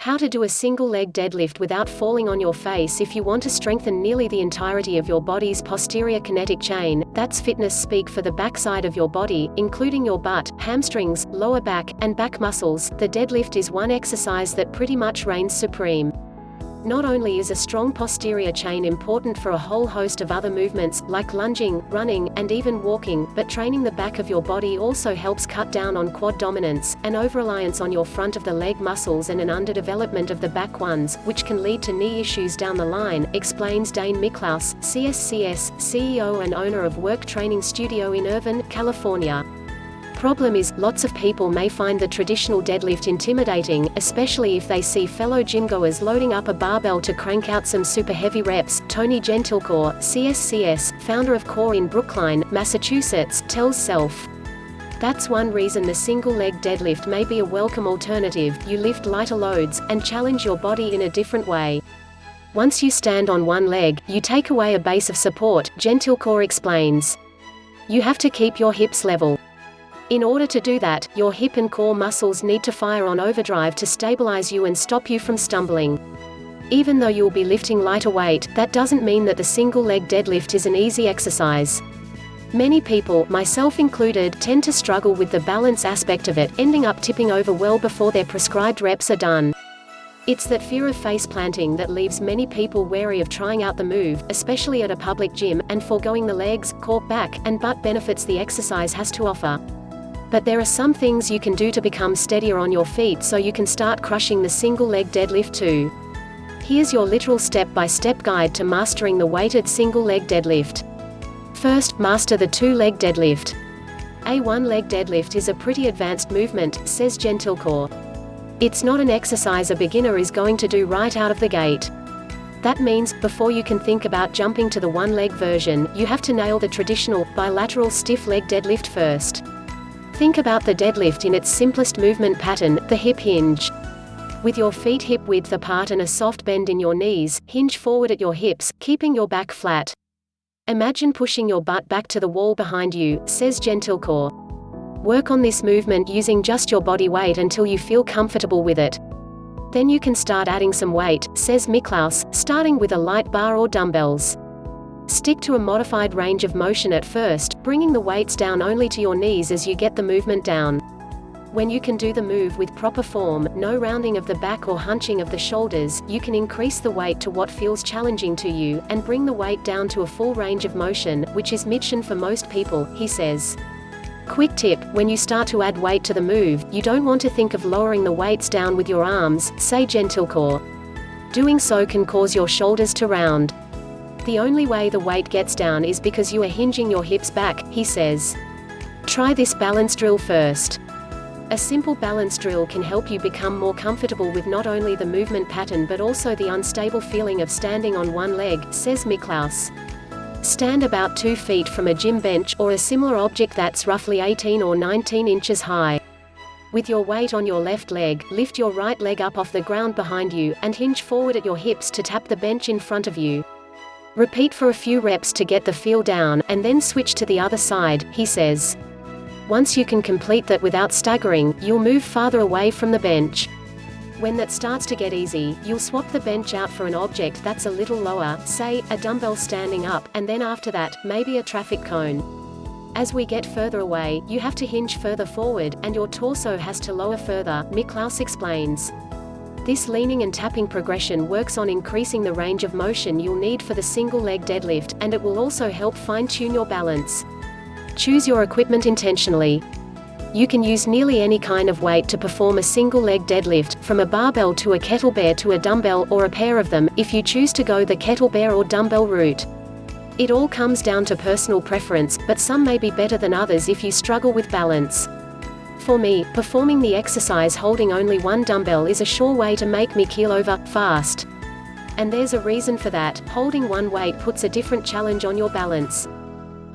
How to do a single leg deadlift without falling on your face. If you want to strengthen nearly the entirety of your body's posterior kinetic chain, that's fitness speak for the backside of your body, including your butt, hamstrings, lower back, and back muscles, the deadlift is one exercise that pretty much reigns supreme. Not only is a strong posterior chain important for a whole host of other movements, like lunging, running, and even walking, but training the back of your body also helps cut down on quad dominance, an over-reliance on your front of the leg muscles and an underdevelopment of the back ones, which can lead to knee issues down the line, explains Dane Miklaus, CSCS, CEO and owner of Work Training Studio in Irvine, California. Problem is, lots of people may find the traditional deadlift intimidating, especially if they see fellow gymgoers loading up a barbell to crank out some super heavy reps. Tony Gentilcore, CSCS, founder of Core in Brookline, Massachusetts, tells Self. That's one reason the single-leg deadlift may be a welcome alternative. You lift lighter loads, and challenge your body in a different way. Once you stand on one leg, you take away a base of support, Gentilcore explains. You have to keep your hips level. In order to do that, your hip and core muscles need to fire on overdrive to stabilize you and stop you from stumbling. Even though you'll be lifting lighter weight, that doesn't mean that the single-leg deadlift is an easy exercise. Many people, myself included, tend to struggle with the balance aspect of it, ending up tipping over well before their prescribed reps are done. It's that fear of face planting that leaves many people wary of trying out the move, especially at a public gym, and foregoing the legs, core, back, and butt benefits the exercise has to offer. But there are some things you can do to become steadier on your feet so you can start crushing the single-leg deadlift too. Here's your literal step-by-step guide to mastering the weighted single-leg deadlift. First, master the two-leg deadlift. A one-leg deadlift is a pretty advanced movement, says Gentilcore. It's not an exercise a beginner is going to do right out of the gate. That means, before you can think about jumping to the one-leg version, you have to nail the traditional, bilateral stiff leg deadlift first. Think about the deadlift in its simplest movement pattern, the hip hinge. With your feet hip-width apart and a soft bend in your knees, hinge forward at your hips, keeping your back flat. Imagine pushing your butt back to the wall behind you, says Gentilcore. Work on this movement using just your body weight until you feel comfortable with it. Then you can start adding some weight, says Miklaus, starting with a light bar or dumbbells. Stick to a modified range of motion at first, bringing the weights down only to your knees as you get the movement down. When you can do the move with proper form, no rounding of the back or hunching of the shoulders, you can increase the weight to what feels challenging to you, and bring the weight down to a full range of motion, which is mission for most people, he says. Quick tip, when you start to add weight to the move, you don't want to think of lowering the weights down with your arms, say Gentilcore. Doing so can cause your shoulders to round. The only way the weight gets down is because you are hinging your hips back, he says. Try this balance drill first. A simple balance drill can help you become more comfortable with not only the movement pattern but also the unstable feeling of standing on one leg, says Miklaus. Stand about 2 feet from a gym bench or a similar object that's roughly 18 or 19 inches high. With your weight on your left leg, lift your right leg up off the ground behind you, and hinge forward at your hips to tap the bench in front of you. Repeat for a few reps to get the feel down, and then switch to the other side, he says. Once you can complete that without staggering, you'll move farther away from the bench. When that starts to get easy, you'll swap the bench out for an object that's a little lower, say, a dumbbell standing up, and then after that, maybe a traffic cone. As we get further away, you have to hinge further forward, and your torso has to lower further, Miklaus explains. This leaning and tapping progression works on increasing the range of motion you'll need for the single-leg deadlift, and it will also help fine-tune your balance. Choose your equipment intentionally. You can use nearly any kind of weight to perform a single-leg deadlift, from a barbell to a kettlebell to a dumbbell, or a pair of them, if you choose to go the kettlebell or dumbbell route. It all comes down to personal preference, but some may be better than others if you struggle with balance. For me, performing the exercise holding only one dumbbell is a sure way to make me keel over fast. And there's a reason for that. Holding one weight puts a different challenge on your balance.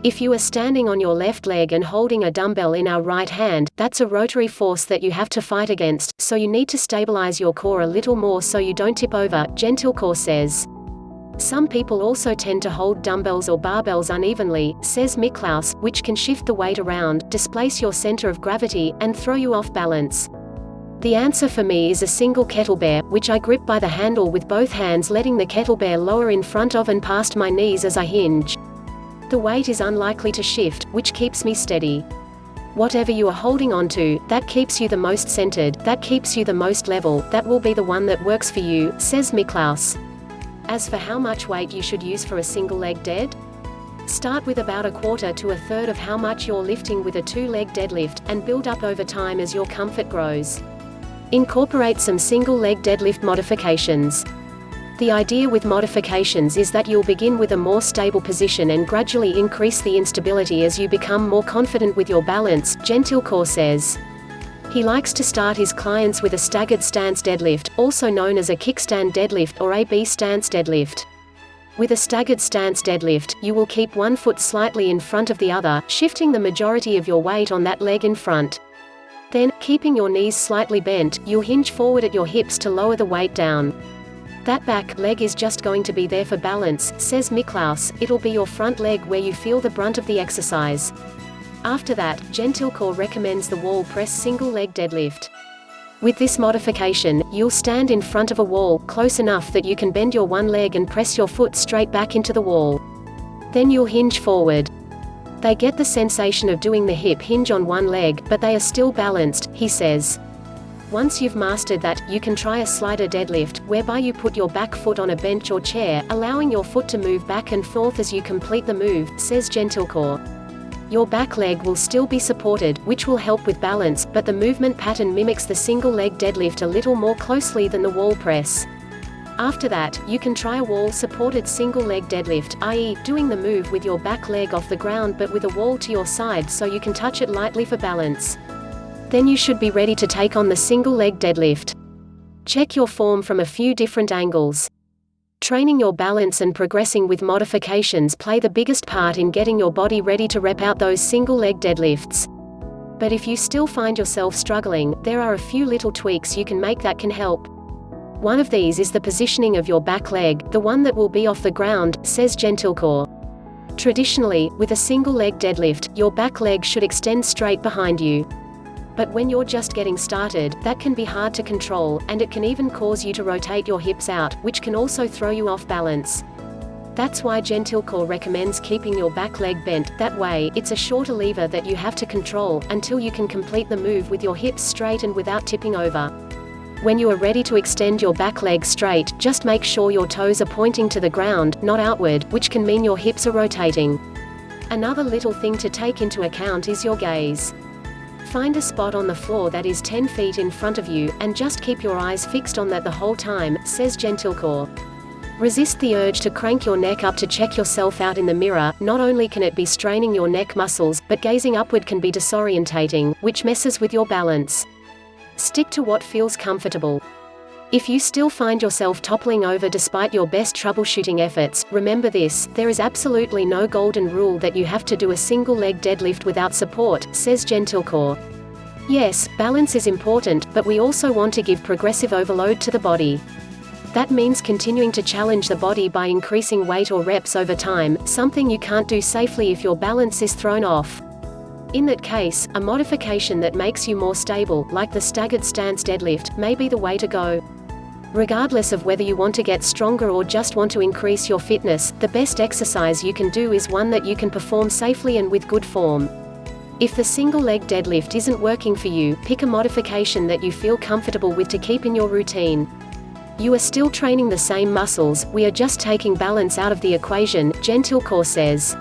If you are standing on your left leg and holding a dumbbell in our right hand, that's a rotary force that you have to fight against, so you need to stabilize your core a little more so you don't tip over, Gentilcore says. Some people also tend to hold dumbbells or barbells unevenly, says Miklaus, which can shift the weight around, displace your center of gravity, and throw you off balance. The answer for me is a single kettlebell, which I grip by the handle with both hands, letting the kettlebell lower in front of and past my knees as I hinge. The weight is unlikely to shift, which keeps me steady. Whatever you are holding onto, that keeps you the most centered, that keeps you the most level, that will be the one that works for you, says Miklaus. As for how much weight you should use for a single leg dead? Start with about a quarter to a third of how much you're lifting with a 2-leg deadlift, and build up over time as your comfort grows. Incorporate some single leg deadlift modifications. The idea with modifications is that you'll begin with a more stable position and gradually increase the instability as you become more confident with your balance, Gentilcore says. He likes to start his clients with a staggered stance deadlift, also known as a kickstand deadlift or a B stance deadlift. With a staggered stance deadlift, you will keep one foot slightly in front of the other, shifting the majority of your weight on that leg in front. Then, keeping your knees slightly bent, you'll hinge forward at your hips to lower the weight down. That back leg is just going to be there for balance, says Miklaus. It'll be your front leg where you feel the brunt of the exercise. After that, Gentilcore recommends the wall press single leg deadlift. With this modification, you'll stand in front of a wall, close enough that you can bend your one leg and press your foot straight back into the wall. Then you'll hinge forward. They get the sensation of doing the hip hinge on one leg, but they are still balanced, he says. Once you've mastered that, you can try a slider deadlift, whereby you put your back foot on a bench or chair, allowing your foot to move back and forth as you complete the move, says Gentilcore. Your back leg will still be supported, which will help with balance, but the movement pattern mimics the single leg deadlift a little more closely than the wall press. After that, you can try a wall-supported single-leg deadlift, i.e., doing the move with your back leg off the ground but with a wall to your side so you can touch it lightly for balance. Then you should be ready to take on the single-leg deadlift. Check your form from a few different angles. Training your balance and progressing with modifications play the biggest part in getting your body ready to rep out those single-leg deadlifts. But if you still find yourself struggling, there are a few little tweaks you can make that can help. One of these is the positioning of your back leg, the one that will be off the ground, says Gentilcore. Traditionally, with a single-leg deadlift, your back leg should extend straight behind you. But when you're just getting started, that can be hard to control, and it can even cause you to rotate your hips out, which can also throw you off balance. That's why Gentilcore recommends keeping your back leg bent. That way, it's a shorter lever that you have to control, until you can complete the move with your hips straight and without tipping over. When you are ready to extend your back leg straight, just make sure your toes are pointing to the ground, not outward, which can mean your hips are rotating. Another little thing to take into account is your gaze. Find a spot on the floor that is 10 feet in front of you, and just keep your eyes fixed on that the whole time, says Gentilcore. Resist the urge to crank your neck up to check yourself out in the mirror. Not only can it be straining your neck muscles, but gazing upward can be disorientating, which messes with your balance. Stick to what feels comfortable. If you still find yourself toppling over despite your best troubleshooting efforts, remember this: there is absolutely no golden rule that you have to do a single-leg deadlift without support, says Gentilcore. Yes, balance is important, but we also want to give progressive overload to the body. That means continuing to challenge the body by increasing weight or reps over time, something you can't do safely if your balance is thrown off. In that case, a modification that makes you more stable, like the staggered stance deadlift, may be the way to go. Regardless of whether you want to get stronger or just want to increase your fitness, the best exercise you can do is one that you can perform safely and with good form. If the single-leg deadlift isn't working for you, pick a modification that you feel comfortable with to keep in your routine. You are still training the same muscles, we are just taking balance out of the equation, Gentilcore says.